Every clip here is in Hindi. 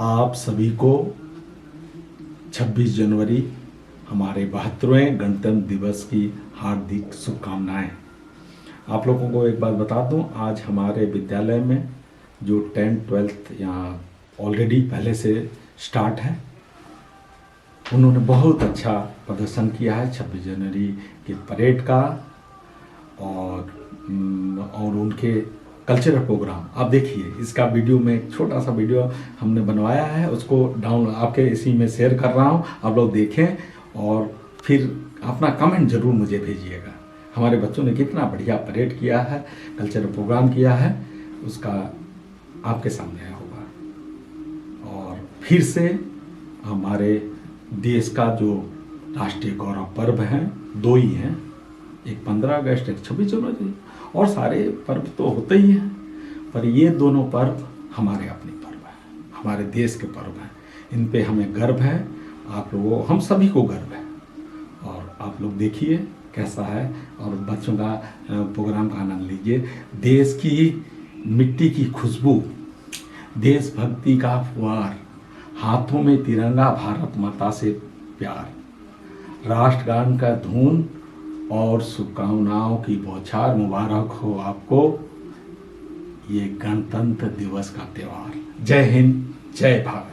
आप सभी को 26 जनवरी हमारे 72वें गणतंत्र दिवस की हार्दिक शुभकामनाएं। आप लोगों को एक बात बता दूं, आज हमारे विद्यालय में जो 10th 12th यहाँ ऑलरेडी पहले से स्टार्ट है, उन्होंने बहुत अच्छा प्रदर्शन किया है 26 जनवरी के परेड का और उनके कल्चरल प्रोग्राम। आप देखिए, इसका वीडियो में एक छोटा सा वीडियो हमने बनवाया है, उसको डाउन आपके इसी में शेयर कर रहा हूँ। आप लोग देखें और फिर अपना कमेंट ज़रूर मुझे भेजिएगा। हमारे बच्चों ने कितना बढ़िया परेड किया है, कल्चरल प्रोग्राम किया है, उसका आपके सामने होगा। और फिर से हमारे देश का जो राष्ट्रीय गौरव पर्व हैं, दो ही हैं, एक 15 अगस्त, एक 26 जनवरी। और सारे पर्व तो होते ही हैं, पर ये दोनों पर्व हमारे अपने पर्व हैं, हमारे देश के पर्व हैं। इन पे हमें गर्व है, आप लोगों, हम सभी को गर्व है। और आप लोग देखिए कैसा है और बच्चों का प्रोग्राम का आनंद लीजिए। देश की मिट्टी की खुशबू, देशभक्ति का फुहार, हाथों में तिरंगा, भारत माता से प्यार, राष्ट्रगान का धुन और शुभकामनाओं की बौछार। मुबारक हो आपको ये गणतंत्र दिवस का त्यौहार। जय हिंद, जय भारत।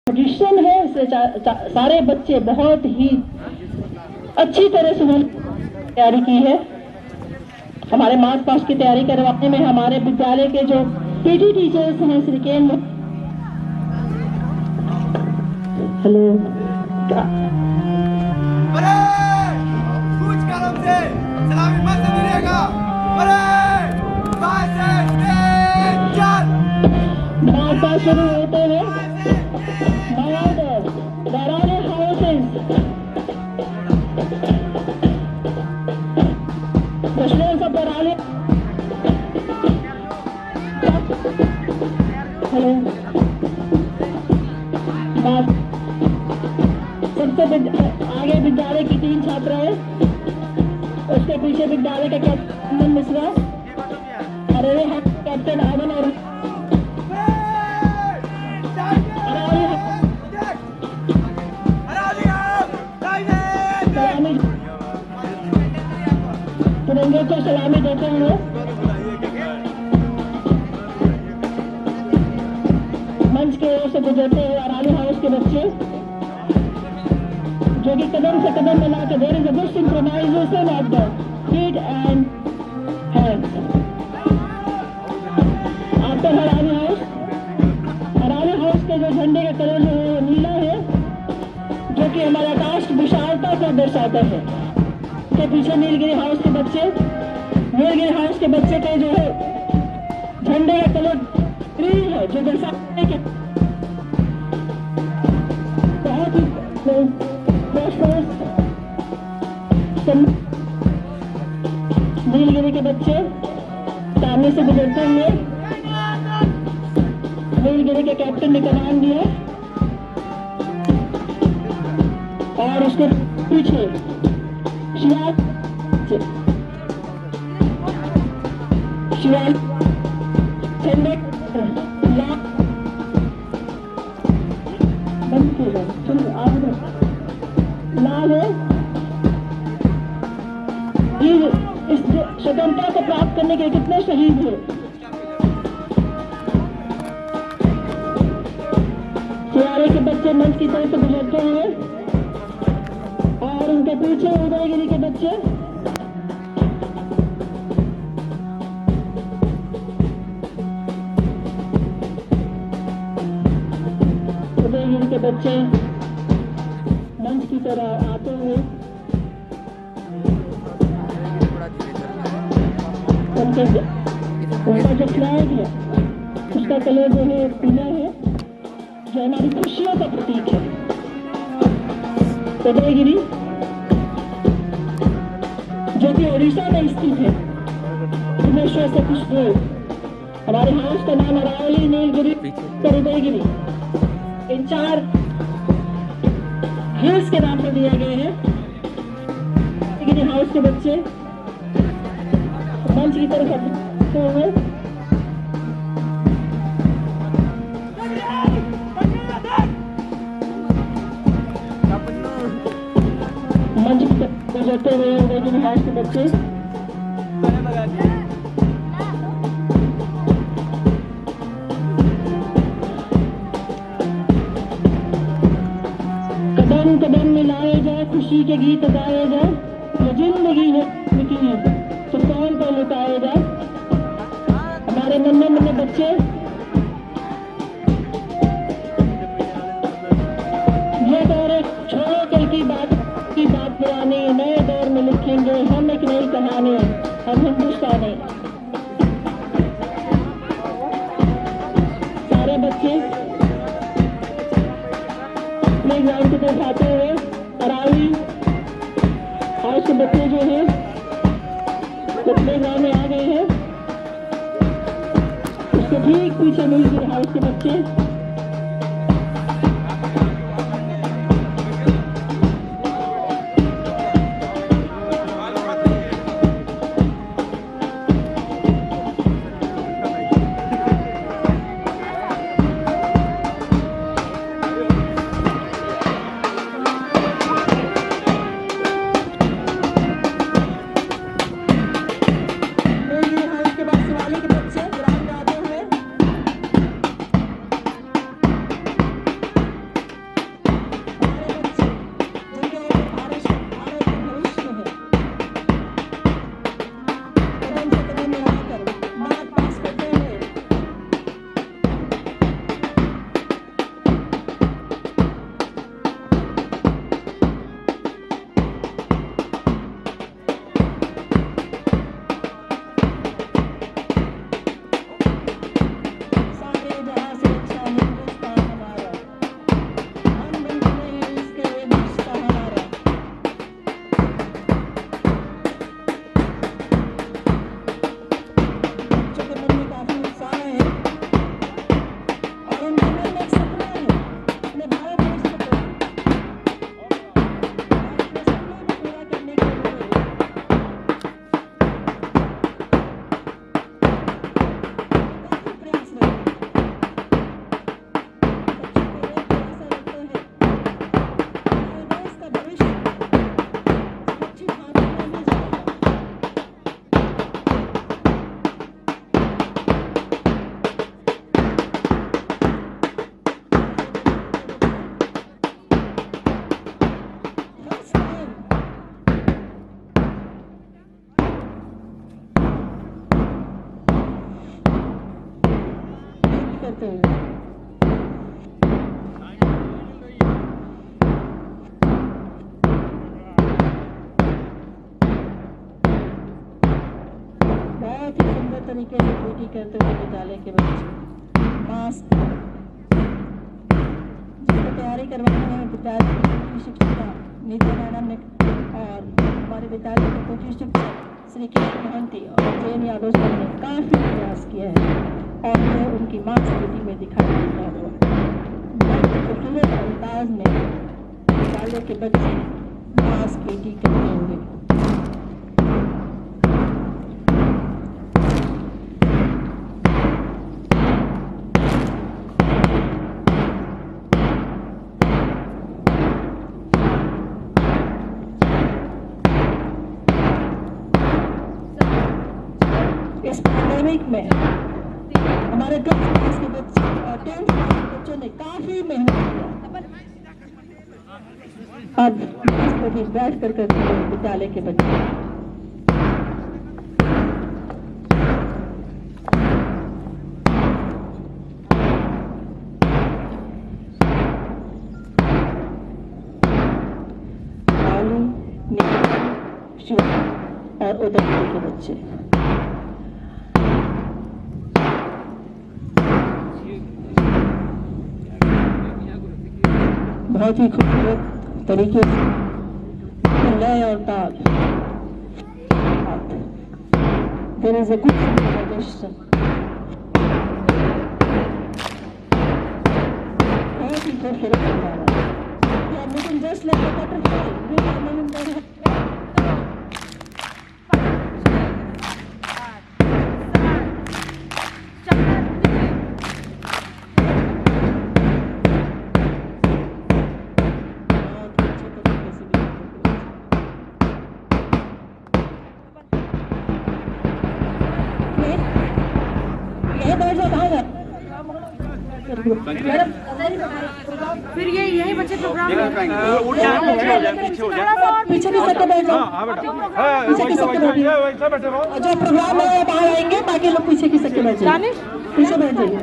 ट्रेडिशन है, इससे सारे बच्चे बहुत ही अच्छी तरह से उन्होंने तैयारी की है। हमारे मार्च पास्ट की तैयारी करवाने में हमारे विद्यालय के जो पीटी टीचर्स हैं, श्रीकेन, हेलो, मार्च पास्ट शुरू होते हैं Darane houses. The students of Darane. Hello. सबसे आगे विद्यालय की 3 छात्र है, उसके पीछे विद्यालय का कैप्टन मिश्रा और ये कैप्टन आनंद और तिरंगे को सलामी देते हुए मंच के ओर से गुजरते हुए अराली हाउस के बच्चे, जो कि कदम से कदम मिलाकर there is a good synchronisation of the feet and hands after अराली हाउस के जो झंडे का कलर जो है नीला है, जो कि हमारा राष्ट्र विशालता को दर्शाता है। के पीछे नीलगिरी हाउस के बच्चे के जो है झंडे का कलर ग्रीन है, जो दर्शाते हैं कि बहुत ही नीलगिरी के बच्चे सामने से गुजरते हुए नीलगिरी के कैप्टन ने कमान दिया और उसके पीछे शिवाल झंडे लाल है। इस स्वतंत्रता को प्राप्त करने के कितने शहीद हुए। सियारे के बच्चे मंच की तरफ से गुजरते हुए और उनके पीछे उदयगिरी के बच्चे मंच की तरह आते हुए उनका जो फ्लैग है उसका कलर जो है पीला है, जो हमारी खुशियों का प्रतीक है। उदयगिरी जो कि उड़ीसा में स्थित है, भुवनेश्वर से कुछ दूर। हमारे हाउस का नाम अरावली, नीलगिरी और उदयगिरी, इन 4 हिल्स के नाम पर दिए गए हैं। उदयगिरी हाउस के बच्चे मंच की तरफ आते हुए आते हुए अंग्रेजी हाउस के बच्चे। कदम कदम मिलाए जाए, खुशी के गीत गाए जाए, जो जिंदगी है की तूफान पर लुटाए जाए। हमारे नन्हे नन्हे बच्चे ये दौर एक छोड़ो कल की बात पुरानी, नए दौर में लिखेंगे हम एक नई कहानी, हम हिंदुस्तानी। सारे बच्चे प्ले ग्राउंड की तरफ आते हुए अरावी हाउस के बच्चे जो है वो प्ले ग्राउंड में आ गए हैं। उसके ठीक पीछे मिलकर हाउस के बच्चे करते हैं। बहुत ही सुंदर तरीके से ड्यूटी करते हुए विद्यालय के बच्चे मास्क जिसको तैयारी करवाने में विद्यालय की शिक्षिका नीता मैडम ने और हमारे विद्यालय के कोचिंग शिक्षक श्री किशोर मोहंती और जैन यादव सर ने काफ़ी प्रयास किया है और यह उनकी मार्क्स ड्यूटी में दिखाई देता है। बहुत खूबसूरत अंदाज में विद्यालय के बच्चे मार्क्स ड्यूटी करते होंगे। इस पैंडेमिक में हमारे 10th क्लास के बच्चे और 10th क्लास के बच्चों ने काफी मेहनत किया। अब इसको भी बैठ कर करते हैं विद्यालय के बच्चे। और उदयपुर के बच्चे बहुत ही खूबसूरत तरीके से लय और ताल। There is a good synchronization. बहुत ही खूबसूरत नजारा। You are moving just like a butterfly. You are moving very ये बैठ जाओ, कहाँ गए? फिर यही बच्चे प्रोग्राम पीछे भी सबके बैठ जाओ, पीछे की सबके बैठिए। और जो प्रोग्राम है बाहर आएंगे, बाकी लोग पीछे की सबके बैठ जाइए, पीछे बैठ जाइए।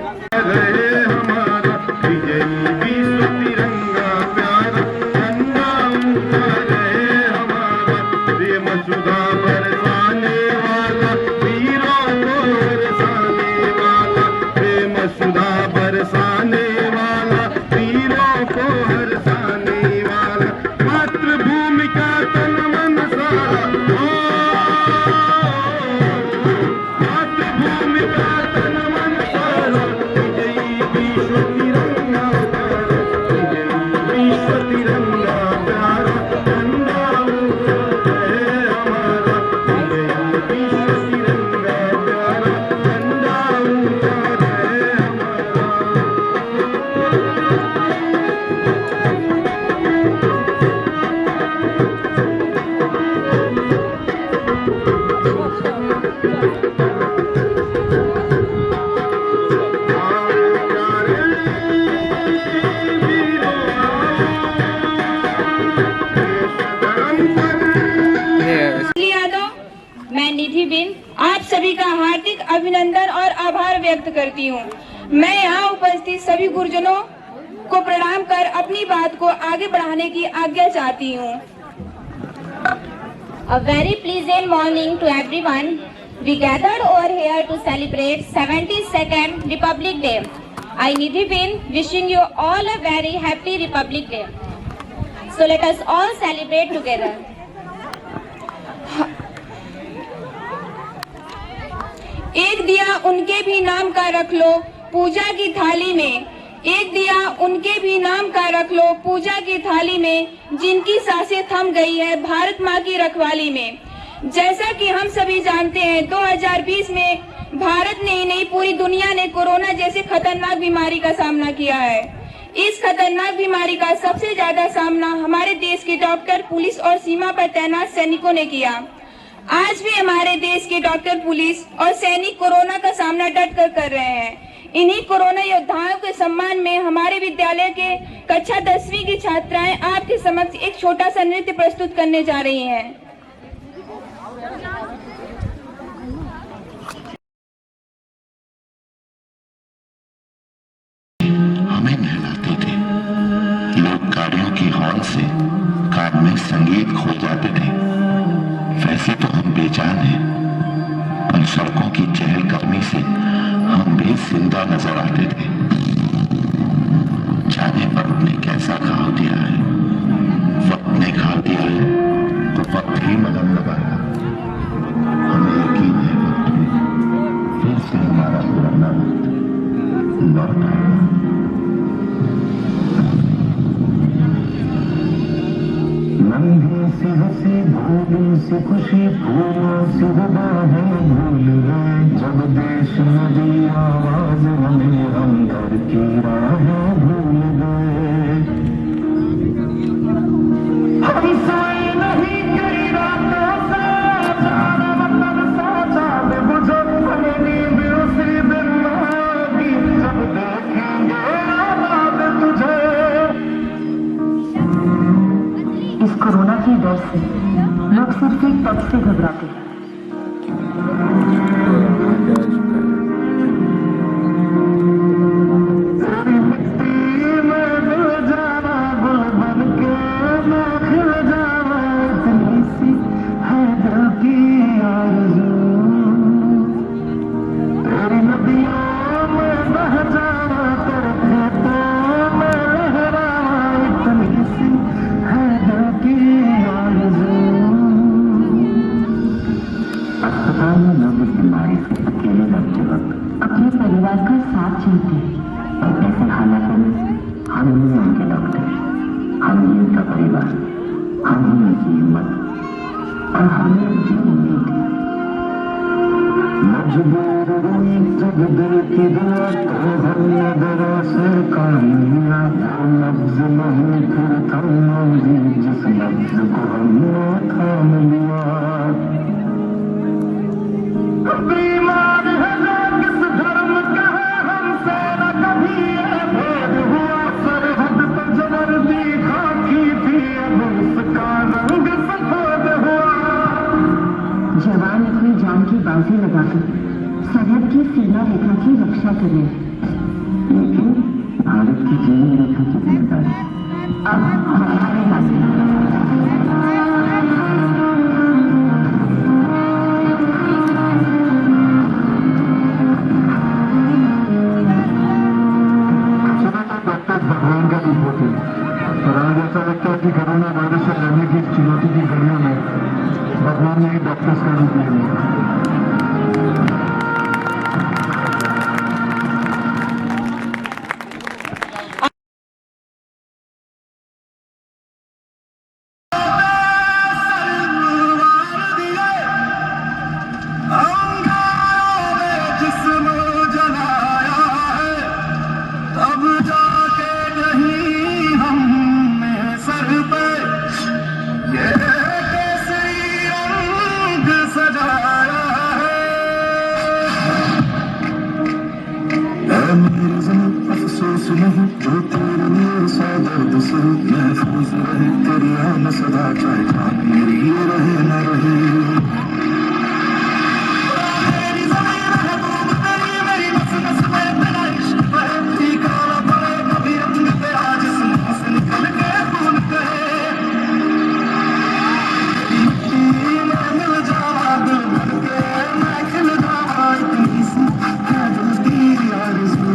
मैं निधि बिन आप सभी का हार्दिक अभिनंदन और आभार व्यक्त करती हूँ। मैं यहाँ उपस्थित सभी गुरुजनों को प्रणाम कर अपनी बात को आगे बढ़ाने की आज्ञा चाहती हूँ। A very pleasant morning to everyone. We gathered over here to celebrate 72nd Republic Day. I Nidhi Bin wishing you all a very happy Republic Day. So let us all celebrate together. एक दिया उनके भी नाम का रख लो पूजा की थाली में, एक दिया उनके भी नाम का रख लो पूजा की थाली में, जिनकी सांसें थम गई है भारत माँ की रखवाली में। जैसा कि हम सभी जानते हैं 2020 में भारत ने ही नहीं पूरी दुनिया ने कोरोना जैसे खतरनाक बीमारी का सामना किया है। इस खतरनाक बीमारी का सबसे ज्यादा सामना हमारे देश के डॉक्टर, पुलिस और सीमा पर तैनात सैनिकों ने किया। आज भी हमारे देश के डॉक्टर, पुलिस और सैनिक कोरोना का सामना डट कर रहे हैं। इन्हीं कोरोना योद्धाओं के सम्मान में हमारे विद्यालय के कक्षा 10वीं की छात्राएं आपके समक्ष एक छोटा सा नृत्य प्रस्तुत करने जा रही हैं। हमें नहलाते थे लोग, गाड़ियों की हॉर्न से कान में संगीत खो जाते थे। वैसे तो हम बेजान हैं, पर सड़कों की चहलकदमी से हम भी जिंदा नजर आते थे। जाने वक्त ने कैसा खा दिया है, वक्त ने खा दिया है तो वक्त ही मलम लगाया। हमें यकीन है वक्त फिर से हमारा पुराना वक्त लौट आएगा। नन्ही सी हंसी, भूली सी खुशी, फूलों सी बाहें भूल गए। जब देश में दी आवाज हमें, हम घर की राहें भूल गए। हम सोए नहीं कई रातों से, जाने मतलब सोचा दे बुझे अपनी नींद उसी दिन आएगी, जब देखेंगे आबाद तुझे। इस कोरोना के डर से लोग सिर्फ एक पद से घबराते हैं। अपने परिवार का साथ चाहते हैं और ऐसे हालातों में हम ही उनके डॉक्टर, हम ही उनका परिवार, हम ही उनकी हिम्मत और हम ही उनकी उम्मीद। मजबूर हुई जब दिल की दुआ तो हमने दरा से काम लिया। वो लफ्ज नहीं फिर थमोगी जिस लफ्ज को हमने थाम लिया। बीमार है किस धर्म का सीमा रेखा की रक्षा करें। लेकिन भारत की जीवन रेखा की जिम्मेदारी अब हमारे हाथ में है। भगवान का रूप होते और आज ऐसा लगता है कि कोरोना वायरस से लड़ने की चुनौती की घड़ियों में भगवान ने ही डॉक्टर्स का रूप ले लिया। महफूज रहे तेरी आन सदा, चाहे जान मेरी रहे न रहे। मेरी ज़मीन है तू तेरी, मेरी नस नस में तेरा इश्क बहे। काला पड़े कभी रंग तेरा, जिस्म से निकल के खून कहे। मैं मिल जावा दिल भर के, मैं खिल जावा इतनी सी है दिल की आरज़ू।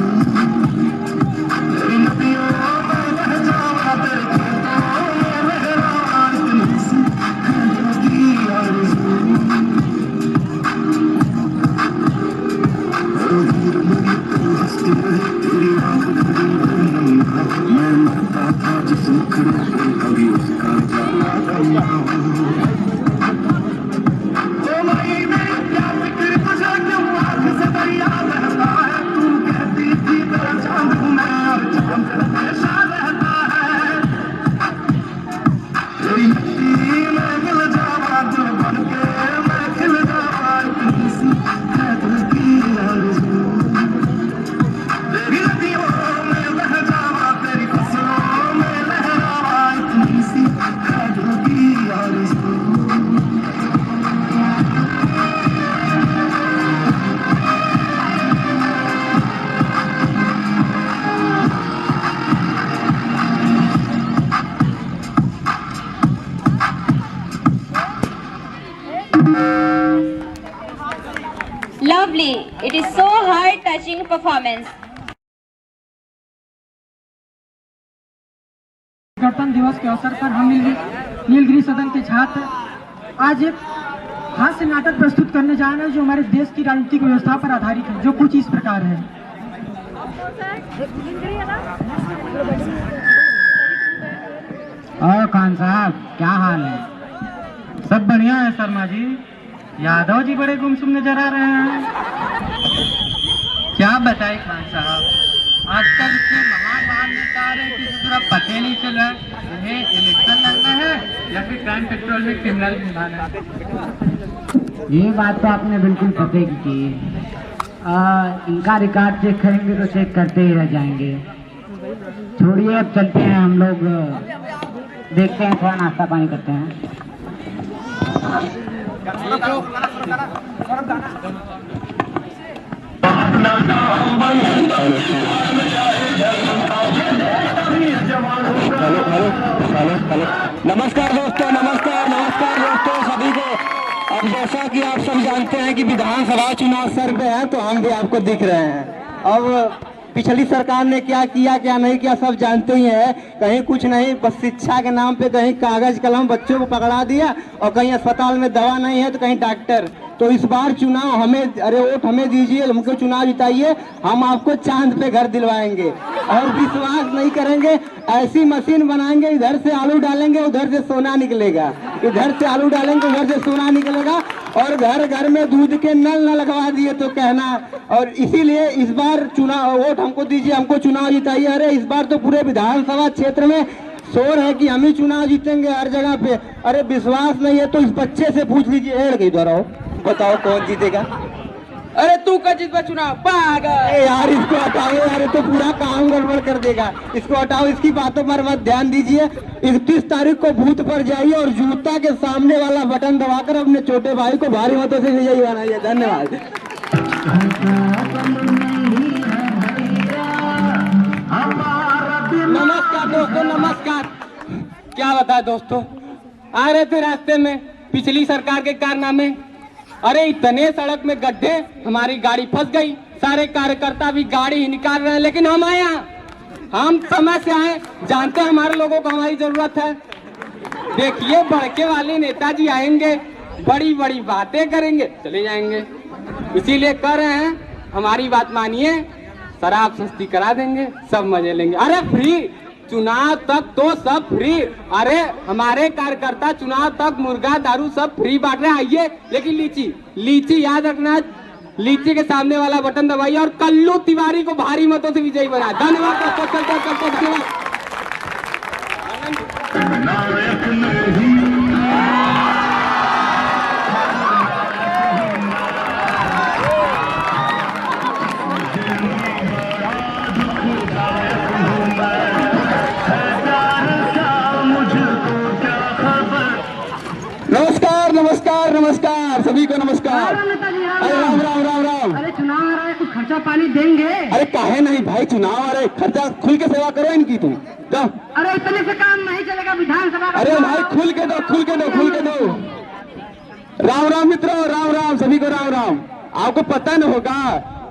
तेरी नदियों में बह जावा तेरे खेतों में लहरावा इतनी सी है दिल की आरज़ू। हीर मेरी तू हंसती रहे, तेरी आँख खड़ी रहे नन्हा। मैं मरता था जिस मुखड़े पे, कभी उसका जाना गया हूँ। ओ भाई मेरी क्या फिक्र तुझे, क्यों आँख से दरिया बहता है। तू कहती थी तेरा चांद हूँ मैं, और चांद हमेशा रहता है। तेरी मिट्टी में मिल जावा दिल बन के, मैं खिल जावा इतनी सी है दिल की आरज़ू। तेरी नदियों में बह जावा, तेरी फसलों में लहरावा इतनी सी है दिल की आरज़ू। Lovely. It is so heart-touching performance. गणतंत्र दिवस के अवसर पर हम नीलगिरी सदन के छात्र आज एक हास्य नाटक प्रस्तुत करने जा रहे हैं जो हमारे देश की राजनीतिक व्यवस्था पर आधारित है, जो कुछ इस प्रकार है। और खान साहब क्या हाल है? सब बढ़िया है शर्मा जी। यादव जी बड़े गुमसुम नजर आ रहे हैं। क्या बताए खान साहब, आजकल इतने महान नेता आ रहे हैं, किसी तरह पते नहीं चल रहा उन्हें इलेक्शन लड़ना है या फिर क्राइम पेट्रोल में क्रिमिनल बनाना है। ये बात तो आपने बिल्कुल पते की। इनका रिकॉर्ड चेक करेंगे तो चेक करते ही रह जाएंगे। छोड़िए, अब चलते हैं हम लोग, देखते हैं, थोड़ा नाश्ता पानी करते हैं। नमस्कार दोस्तों, नमस्कार दोस्तों सभी को। अब जैसा कि आप सब जानते हैं कि विधानसभा चुनाव सर पे है, तो हम भी आपको दिख रहे हैं। अब पिछली सरकार ने क्या किया क्या नहीं किया सब जानते ही हैं। कहीं कुछ नहीं, बस शिक्षा के नाम पे कहीं कागज कलम बच्चों को पकड़ा दिया, और कहीं अस्पताल में दवा नहीं है तो कहीं डॉक्टर। तो इस बार चुनाव हमें, अरे वोट हमें दीजिए, हमको चुनाव जिताइए, हम आपको चांद पे घर दिलवाएंगे। और विश्वास नहीं करेंगे, ऐसी मशीन बनाएंगे, इधर से आलू डालेंगे उधर से सोना निकलेगा, इधर से आलू डालेंगे उधर से सोना निकलेगा। और घर घर में दूध के नल न लगवा दिए तो कहना। और इसीलिए इस बार चुनाव, वोट हमको दीजिए, हमको चुनाव जिताइए। अरे इस बार तो पूरे विधानसभा क्षेत्र में शोर है कि हम ही चुनाव जीतेंगे हर जगह पे। अरे विश्वास नहीं है तो इस बच्चे से पूछ लीजिए, एड़ के इधर आओ, बताओ कौन जीतेगा। अरे तू का जीत चुनाव पागल। यार इसको हटाओ यार, तो पूरा काम गड़बड़ कर देगा। इसको हटाओ, इसकी बातों पर मत ध्यान दीजिए। 31 तारीख को बूथ पर जाइए और जूता के सामने वाला बटन दबाकर अपने छोटे भाई को भारी मतों से विजयी बनाइए। धन्यवाद। नमस्कार दोस्तों, नमस्कार। क्या बताए दोस्तों, आ रहे थे रास्ते में पिछली सरकार के कारनामे। अरे इतने सड़क में गड्ढे, हमारी गाड़ी फंस गई। सारे कार्यकर्ता भी गाड़ी ही निकाल रहे हैं, लेकिन हम आए यहाँ, हम समय से आए, जानते हैं हमारे लोगों को हमारी जरूरत है। देखिए बड़के वाले नेताजी आएंगे, बड़ी बड़ी बातें करेंगे, चले जाएंगे। इसीलिए कह रहे हैं हमारी बात मानिए, शराब सस्ती करा देंगे, सब मजे लेंगे। अरे फ्री, चुनाव तक तो सब फ्री। अरे हमारे कार्यकर्ता चुनाव तक मुर्गा दारू सब फ्री बांट रहे हैं। आइए, लेकिन लीची लीची याद रखना, लीची के सामने वाला बटन दबाइए और कल्लू तिवारी को भारी मतों से विजयी बनाए। धन्यवाद दोस्तों, चलते। नमस्कार नमस्कार नमस्कार, सभी को नमस्कार। अरे राम राम राम राम। अरे चुनाव आ रहा है, कुछ खर्चा पानी देंगे? अरे काहे नहीं भाई, चुनाव आ रहे, खर्चा खुल के सेवा करो इनकी तुम। जाओ। अरे इतने से काम नहीं चलेगा विधानसभा का। अरे भाई खुल के दो, खुल के दो, खुल के दो। राम राम मित्रों, राम राम, सभी को राम राम। आपको पता न होगा,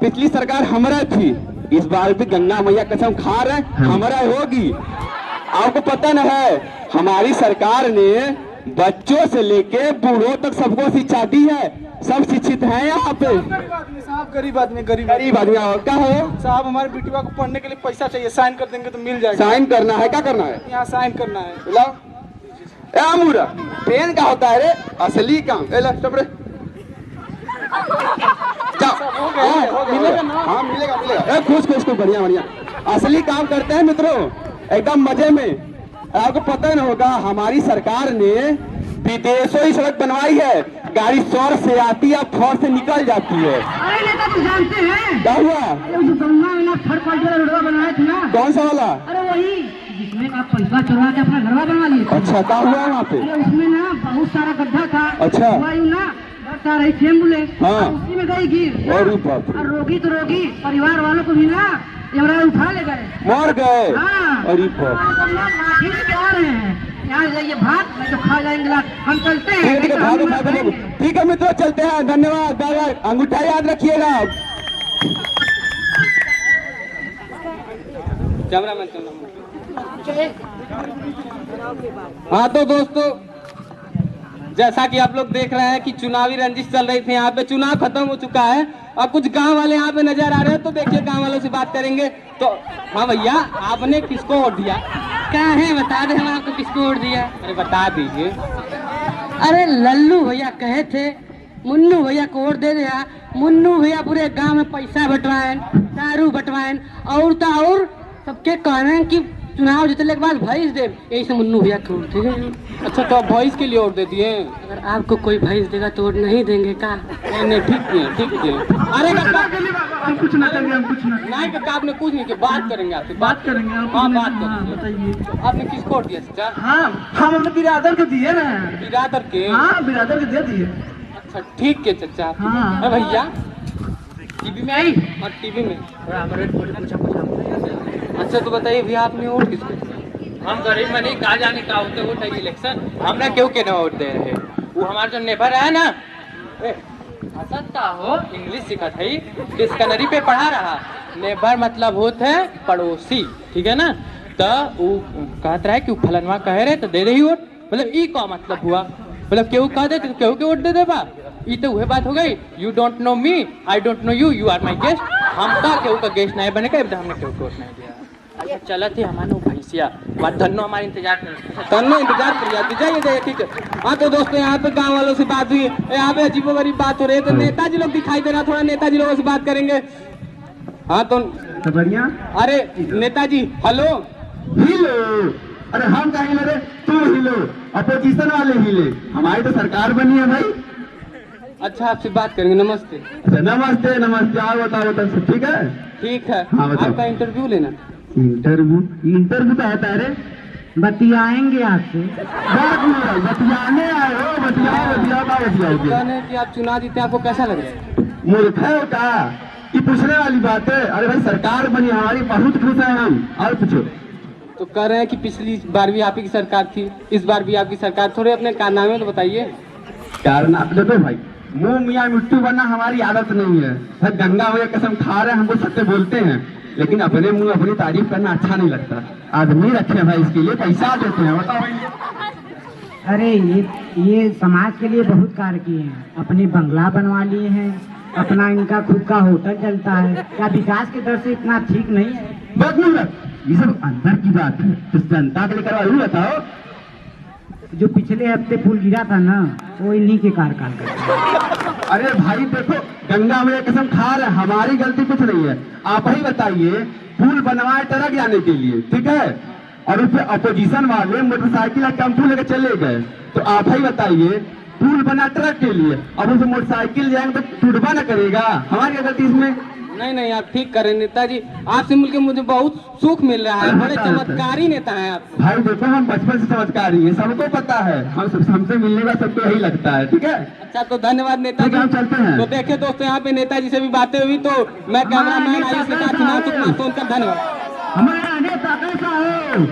पिछली सरकार हमारा थी, इस बार भी गंगा मैया कसम खा रहे हमारा होगी। आपको पता न है, हमारी सरकार ने बच्चों से लेके बूढ़ों तक सबको शिक्षा दी है, सब शिक्षित हैं यहाँ पे। साहब गरीब आदमी, गरीब आदमी और क्या हो साहब, हमारे बेटिया को पढ़ने के लिए पैसा चाहिए, साइन कर देंगे तो मिल जाएगा। साइन करना है, क्या करना है? यहाँ साइन करना है। लाओ। ए अमूरा, पेन का होता है रे असली काम। ए ला स्टॉप रे। मिलेगा ना? हाँ मिलेगा मिलेगा। ए खुश खुश खुश, बढ़िया बढ़िया। असली काम करते हैं मित्रों, एकदम मजे में। आपको पता न होगा, हमारी सरकार ने विदेशों ही सड़क बनवाई है, गाड़ी सौर से आती है, फौर से निकल जाती है। अरे नेता तू जानते हैं क्या हुआ? अरे जो गंगा में ना थर्ड क्वार्टर वाला रोडवा बनाया था ना। कौन सा वाला? अरे वही जिसमें आप पैसा चुरा के अपना घरवा बनवा लिए। अच्छा, क्या हुआ वहाँ पे? अरे उसमें ना बहुत सारा गड्ढा था। अच्छा। वायु ना बरसा रही थी एम्बुलेंस, हाँ। उसी में गई गिर। अरे बाप रे। और रोगी तो रोगी, परिवार वालों को भी ना एवरा उठा ले गए, मर गए। हाँ। अरे बाप। लाठी से क्या रहे हैं, यहाँ जाइए भात, नहीं तो खा जाएंगे लात। हम चलते हैं। ठीक है, भागो भागो भागो। ठीक है मित्रों, चलते हैं। धन्यवाद। अंगूठा याद रखिएगा। हाँ तो दोस्तों, जैसा कि आप लोग देख रहे हैं कि चुनावी रंजिश चल रही थी यहाँ पे, चुनाव खत्म हो चुका है और कुछ गांव वाले यहाँ पे नजर आ रहे हैं, तो देखिए गांव वालों से बात करेंगे। तो हाँ भैया, आपने किसको वोट दिया? क्या है बता दे, हम आपको किसको वोट दिया? अरे बता दीजिए। अरे लल्लू भैया कहे थे मुन्नू भैया को वोट दे दिया। मुन्नू भैया पूरे गांव में पैसा बंटवाएं, दारू बंटवाएं, और सबके कहना है कि चुनाव जीतने के बाद भैंस दे, यही से मुन्नू भैया को वोट दे। अच्छा, तो आप भैंस के लिए वोट दे दिए? अगर आपको कोई भैंस देगा तो वोट नहीं देंगे का? नहीं ठीक है, ठीक है। अरे हम कुछ ना करेंगे, हम कुछ ना नहीं काका, आपने कुछ नहीं किया, बात करेंगे आपसे, बात करेंगे। हाँ बात करेंगे। बताइए। आपने किसको वोट दिया चाचा? हाँ, हम अपने बिरादर को दिए ना। बिरादर के? हाँ, बिरादर को दे दिए। अच्छा ठीक है चाचा। हाँ। अरे भैया, टीवी में आई और टीवी में। अच्छा तो बताइए भैया, आपने वोट किसको? हम गरीब में नहीं, कहा जाने का होते वोट है इलेक्शन। हमने क्यों के ना वोट दे रहे? वो हमारा जो नेबर है ना, हंसता हो, इंग्लिश सीखा था, डिक्शनरी पे पढ़ा रहा। नेबर मतलब होते है पड़ोसी, ठीक है ना? तो वो कहता रहा कि वो फलनवा कह रहे तो दे दे ही वोट, मतलब ई का मतलब हुआ, मतलब केहू कह दे तो केहू के वोट दे दे बा। ये तो वही बात हो गई, you don't know me, I don't know you, you are my guest. हम का केहू का गेस्ट नहीं बने का, हमने केहू को वोट नहीं दिया। अच्छा चला थे हमारे भैंसिया, बात धन्नो हमारे इंतजार धन्नो इंतजार कर जाइए, जाइए ठीक है। हाँ तो दोस्तों, यहाँ पे गांव वालों से बात हुई, यहाँ पे अजीबो गरीब बात हो रही है, तो नेताजी लोग दिखाई दे रहा, थोड़ा नेताजी लोगों से बात करेंगे। हाँ तो बढ़िया। अरे नेताजी, हेलो। हिलो, अरे हम कहेंगे रे, तुम हिलो, अपोजिशन वाले हिले, हमारी तो सरकार बनी है भाई। अच्छा आपसे बात करेंगे, नमस्ते। अच्छा नमस्ते नमस्ते, आओ बताओ तब ठीक है? ठीक है। हाँ, बताओ। आपका इंटरव्यू लेना। इंटरव्यू क्या होता है रे? बतियाएंगे आपसे। बतियाने आए हो, बतियाओ बतियाओ। कहने कि आप चुनाव जीते, आपको कैसा लग रहा है? मूर्ख है का ये पूछने वाली बात है? अरे भाई सरकार बनी हमारी, बहुत खुश है हम। और पूछो। तो कह रहे हैं कि पिछली बार भी आप ही की सरकार थी, इस बार भी आपकी सरकार, थोड़े अपने कारनामे तो बताइए। कारनामे देखो भाई, मुंह मियाँ मिट्टू बनना हमारी आदत नहीं है। भाई गंगा मैया कसम खा रहे हैं, हमको सत्य बोलते हैं, लेकिन अपने मुंह अपनी तारीफ करना अच्छा नहीं लगता। आदमी रखे भाई, इसके लिए पैसा देते हैं। बताओ भाई। अरे ये समाज के लिए बहुत कार्य किए हैं, अपने बंगला बनवा लिए हैं, अपना इनका खुद का होटल चलता है। क्या विकास की दर से इतना ठीक नहीं है? बात नहीं बात, ये सब अंदर की बात है, तो जनता के लिए करवा। बताओ, जो पिछले हफ्ते पुल गिरा था ना, वो इन्हीं के कार्यकाल का। अरे भाई देखो, गंगा मैया कसम खा रहे, हमारी गलती कुछ नहीं है। आप ही बताइए, पुल बनवाए ट्रक जाने के लिए, ठीक है, और उससे अपोजिशन वाले मोटरसाइकिल या टेम्पो लेकर चले गए। तो आप ही बताइए, पुल बना ट्रक के लिए, अब उसे मोटरसाइकिल जाएंगे तो टूटबा न करेगा। हमारी गलती इसमें नहीं, आप ठीक करें नेताजी, आपसे मिलकर मुझे बहुत सुख मिल रहा है, बड़े चमत्कारी नेता हैं आप। भाई देखो, हम बचपन से चमत्कारी है, सबको पता है, हमसे मिलने का सबको यही लगता है, ठीक है। अच्छा, तो धन्यवाद नेताजी, हम चलते हैं। तो देखिए दोस्तों, यहाँ पे नेताजी से भी बातें हुई, तो मैं कैमरामैन आयुष के साथ चुनाव सुनकर धन्यवाद। हमारा नेता कैसा हो?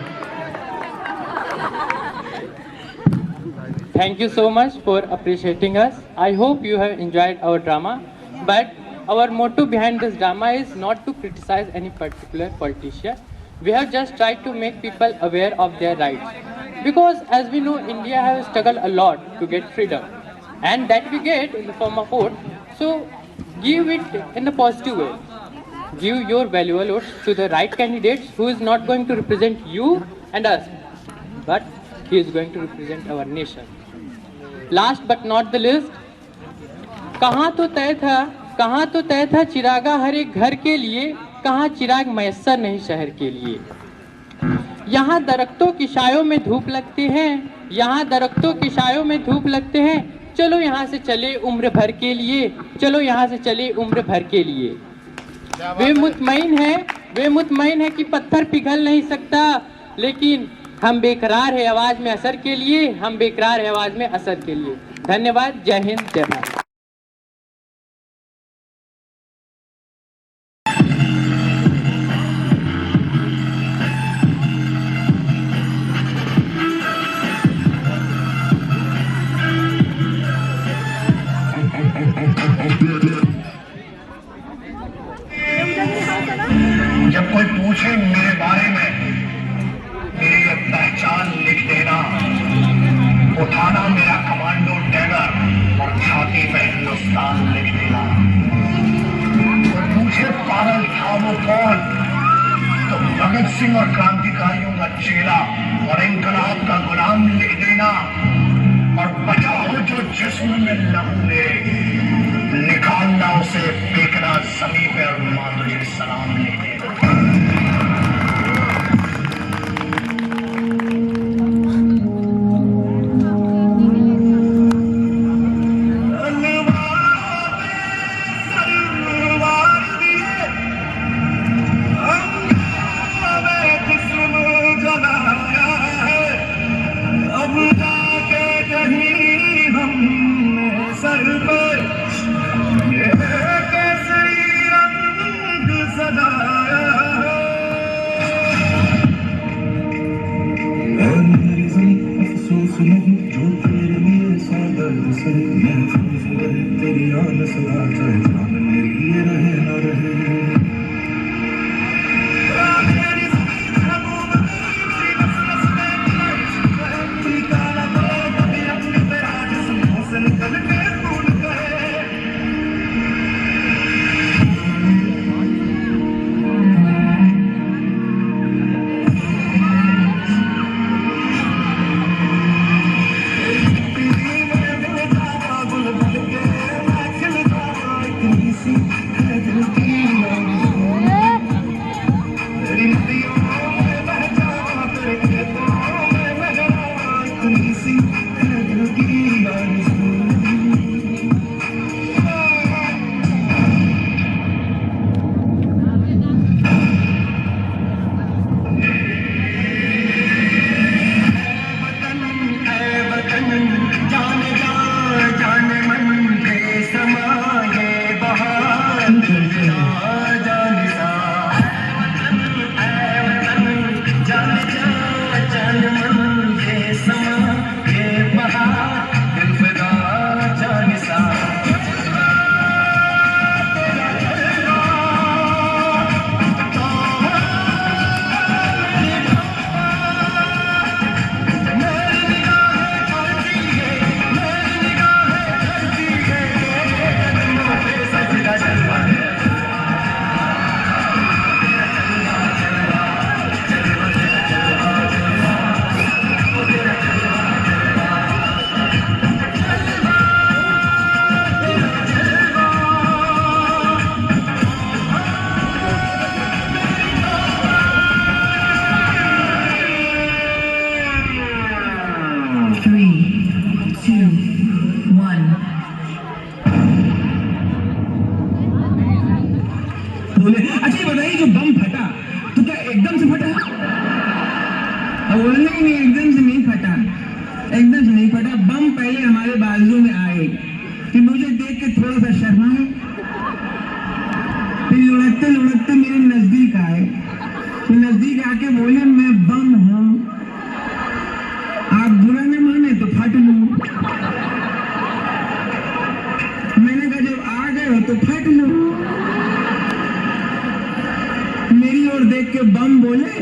Thank you so much for appreciating us. I hope you have enjoyed our drama, but our motto behind this drama is not to criticize any particular politician. We have just tried to make people aware of their rights, because as we know, India has struggled a lot to get freedom, and that we get in the form of vote. So give it in a positive way. Give your valuable votes to the right candidates who is not going to represent you and us, but he is going to represent our nation. Last but not the least, कहाँ तो तय था चिरागा हर एक घर के लिए, कहाँ चिराग मैसर नहीं शहर के लिए। यहाँ दरख्तों की छायों में धूप लगते हैं, यहाँ दरख्तों की छायों में धूप लगते हैं, चलो यहाँ से चले उम्र भर के लिए, चलो यहाँ से चले उम्र भर के लिए। वे मुतमईन है कि पत्थर पिघल नहीं सकता, लेकिन हम बेकरार है आवाज में असर के लिए, हम बेकरार है आवाज में असर के लिए। धन्यवाद। जय हिंद, जय भारत। जब कोई पूछे मेरे बारे में, मेरी पहचान लिख देना, उठाना मेरा कमांडो डैगर और छाती पे हिंदुस्तान लिख देना। कोई पूछे पागल था वो कौन, तो भगत सिंह और क्रांतिकारियों का चेला और इंकलाब का गुलाम लिख देना। और बचा हो जो जिस्म में लहू है, निकालना उसे, फेंकना जमीन पे और मां तुझे सलाम लिख देना। अच्छा ये बताइए जो बम फटा तो क्या एकदम से फटा? अब बोलने ही नहीं, एकदम से नहीं फटा, एकदम से नहीं फटा। बम पहले हमारे बाजू में आए, फिर मुझे देख के थोड़ा सा शर्माए, फिर लुढ़कते लुढ़कते मेरे नजदीक आए, फिर नजदीक आके बोले मैं बम हूँ, आप बुरा न माने तो फट लूं। मैंने कहा जब आ गए हो तो फट लो। मेरी ओर देख के बम बोले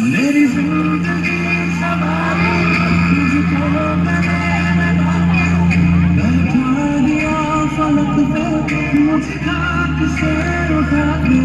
मेरी जिंदगी सवारी तुझको बैठा दिया फलक पे, मुझे खाक से उठा के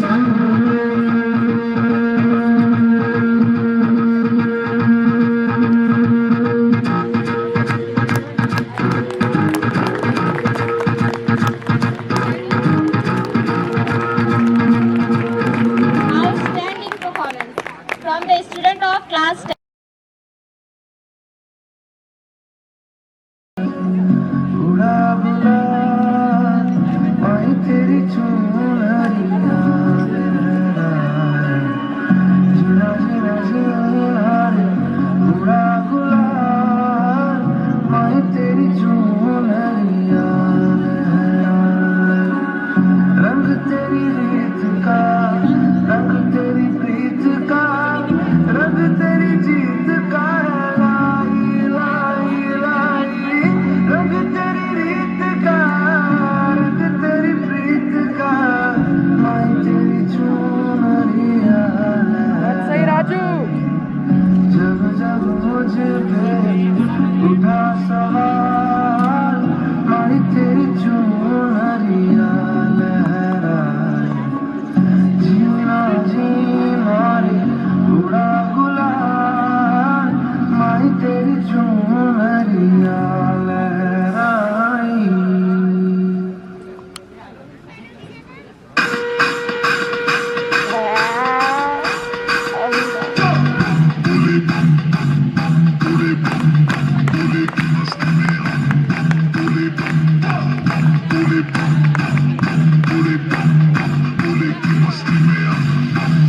शंकर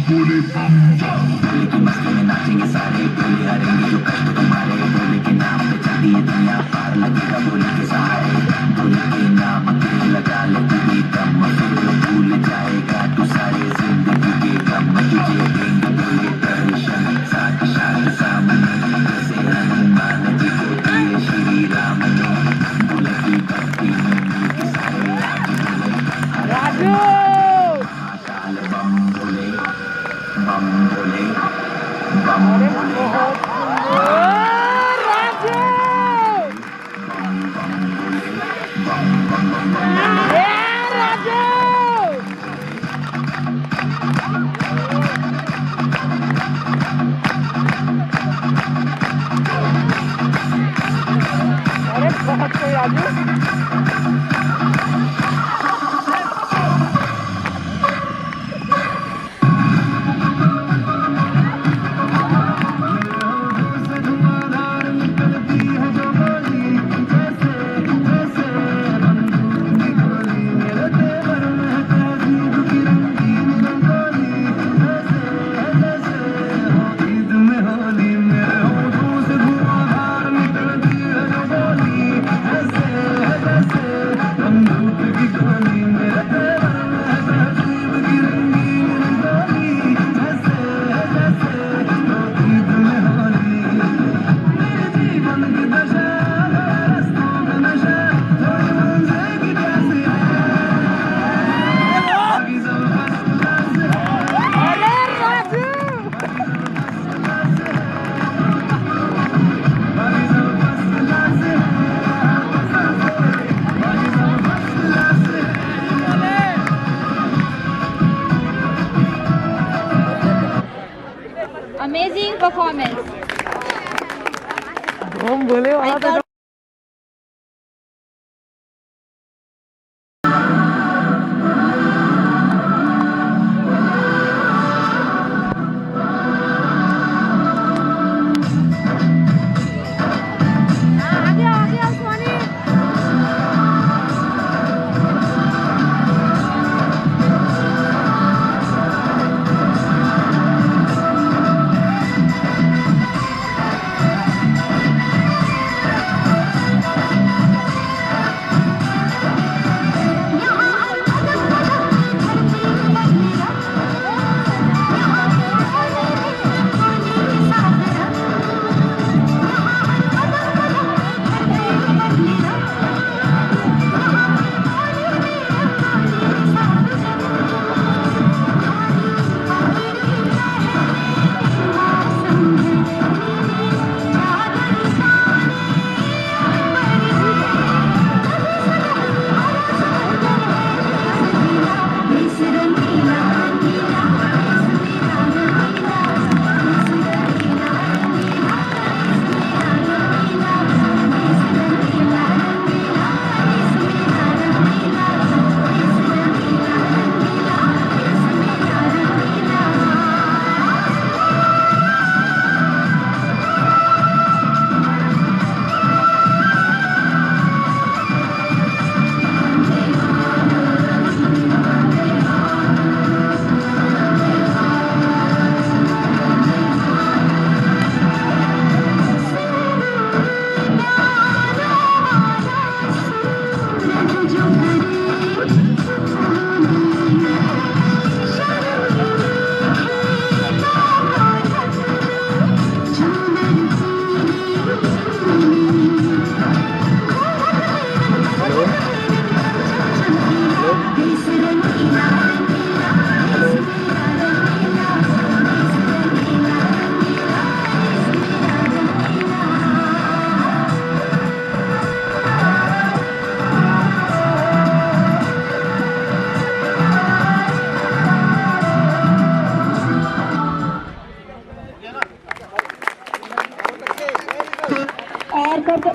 बोले बम बम बोले की मस्ती में नाचेंगे सारे बोले हरेंगे जो कष्ट तुम्हारे बोले के नाम पे चलती है दुनिया पार लगेगा बोले के सहारे बोले के नाम पे लगा ले पूरी दम फिर भूल जाएगा तू सारे जिंदगी के गम तुझे देंगे बोले दर्शन साथ साथ सामने जैसे हनुमान जी को दिए श्री राम ने बोले की भक्ति में बोले के सारे राजू महाकाल बम बोले बम बोले बम बोले Amazing performance.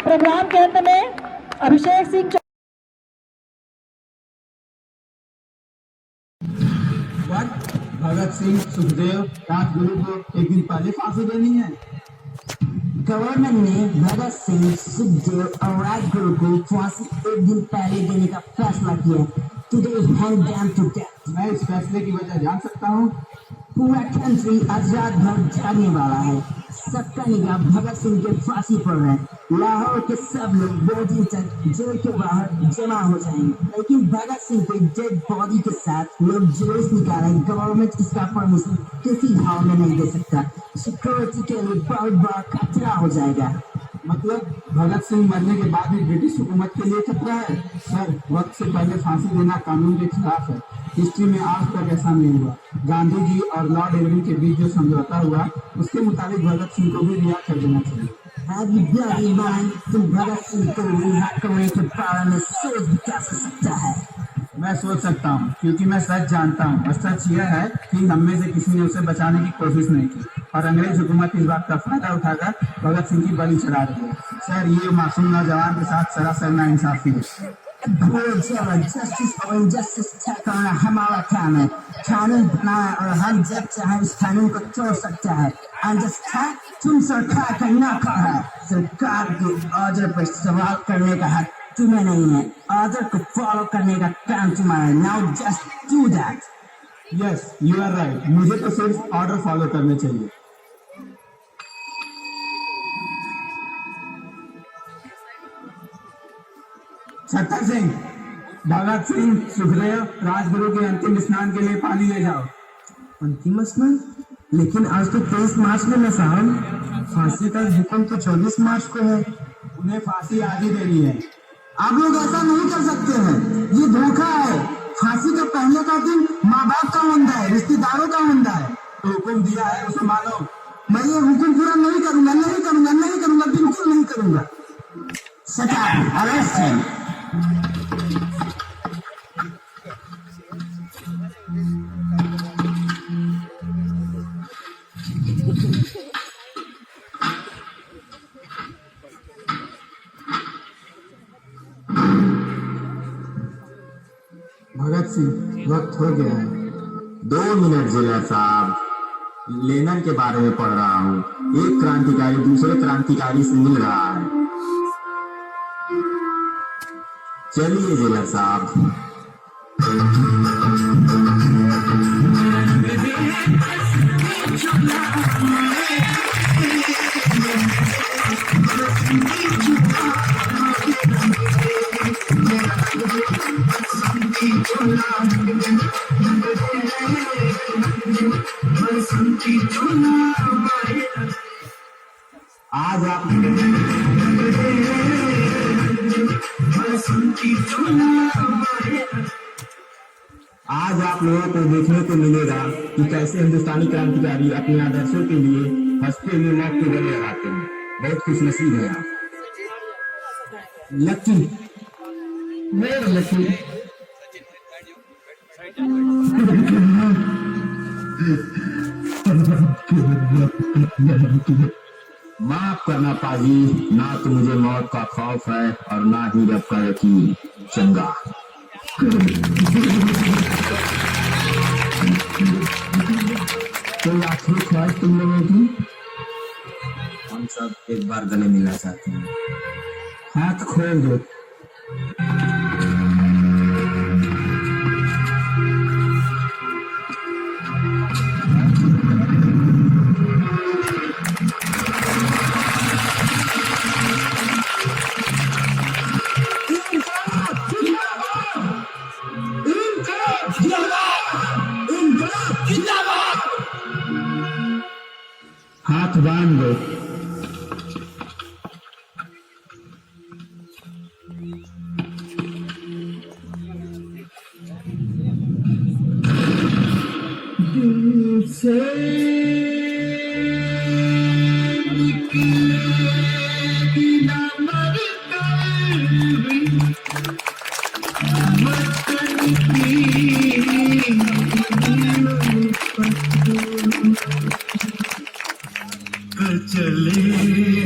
प्रोग्राम के अंत में अभिषेक सिंह भगत सिंह, सुखदेव, राजगुरु को एक दिन पहले फांसी देनी है। गवर्नमेंट ने भगत सिंह, सुखदेव और राजगुरु को फांसी एक दिन पहले देने का फैसला किया। Today hang them to death. मैं इस फैसले की वजह जान सकता हूँ। पूरा कंट्री आज रात भर जागने वाला है। सबका निगाह भगत सिंह के फांसी पर है। लाहौर के सब लोग 2 दिन तक जेल के बाहर जमा हो जाएंगे, लेकिन भगत सिंह के डेड बॉडी के साथ लोग जुलूस निकालें। गवर्नमेंट इसका परमिशन किसी हाल में नहीं दे सकता। सिक्योरिटी के लिए बहुत बड़ा खतरा हो जाएगा। मतलब भगत सिंह मरने के बाद भी ब्रिटिश हुकूमत के लिए खतरा है? सर, वक्त से पहले फांसी देना कानून के खिलाफ है। हिस्ट्री में आज तक ऐसा नहीं हुआ। गांधी जी और लॉर्ड इरविन के बीच जो समझौता हुआ, उसके मुताबिक भगत सिंह को भी रिहा कर देना चाहिए। तुम भगत सिंह को रिहा करने के बारे में सोच भी क्या सकता है? मैं सोच सकता हूँ, क्योंकि मैं सच जानता हूँ, और सच यह है कि हम में से किसी ने उसे बचाने की कोशिश नहीं की, और अंग्रेज हुकूमत इस बात का फायदा उठाकर भगत सिंह की बलि चढ़ा रही है। सर, ये मासूम नौजवान के साथ सरासर नाइंसाफी है। जस्टिस और इनजस्टिस तय करना हमारा काम है। कानून बनाना और हम जब चाहे इस कानून को तोड़ सकता है। अंडरस्टैंड? तुम सरकार का नौकर है। सरकार के ऑर्डर पर सवाल करने का हक तुम्हें नहीं है। ऑर्डर को फॉलो करने का काम तुम्हारा है। Now just do that. Yes, you are right. मुझे तो सिर्फ ऑर्डर फॉलो करने चाहिए। छत्तर सिंह, भगत सिंह, सुखदेव, राजगुरु के अंतिम स्नान के लिए पानी ले जाओ। अंतिम स्नान? लेकिन आज तो 23 मार्च में न साहब। फांसी का हुक्म तो 24 मार्च को है। उन्हें फांसी आज ही देनी है। आप लोग ऐसा नहीं कर सकते हैं, ये धोखा है। फांसी का पहले का दिन माँ बाप का मुंडा है, रिश्तेदारों का मुंडा है। तो हुक्म दिया है, उसे मानो। मैं ये हुक्म पूरा नहीं करूंगा, नहीं करूंगा, नहीं करूंगा, बिल्कुल नहीं करूंगा। सटा, अरेस्ट है। भगत सिंह, वक्त हो गया है। 2 मिनट जेलर साहब, लेनिन के बारे में पढ़ रहा हूँ। एक क्रांतिकारी दूसरे क्रांतिकारी से मिल रहा है। चलिए जेलर साहब। आज आप लोगों को देखने को मिलेगा कि कैसे हिंदुस्तानी क्रांतिकारी अपने आदर्शों के लिए हंसते हुए मौत के गले लगाते हैं। बहुत खुशनसीब है आप। लकी, मेरे लकी। माफ करना पाजी, ना तो मुझे मौत का खौफ है और ना ही रब का यकीन। चंगा। कोई आखिरी ख्वाहिश तुम लोगों की? हम सब एक बार गले मिलना चाहते हैं। हाथ खोल दो। हाथ बांध दो। दिल से निकलेगी ना चले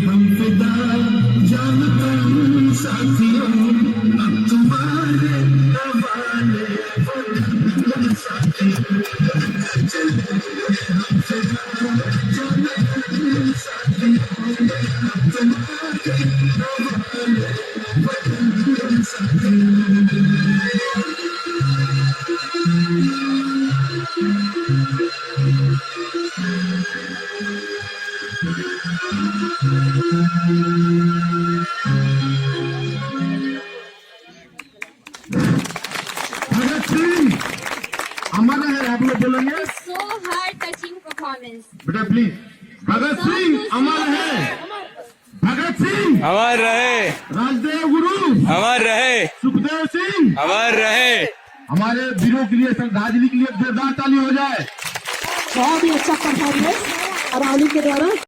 हम फिदा जान तुम साथियों, अब तुम्हारे हवाले साथियों। चले हम फिदा जान तुम साथियों, अब तुम्हारे हवाले साथियों। भगत सिंह अमर रहे, आप लोग बोलेंगे So heart touching performance. बेटा प्लीज। भगत सिंह अमर है, भगत सिंह अमर रहे, राजदेव गुरु अमर रहे, सुखदेव सिंह अमर रहे। हमारे वीरों के लिए, श्रद्धांजलि के लिए जोरदार ताली हो जाए। बहुत ही अच्छा परफॉर्मेंस अरावली के द्वारा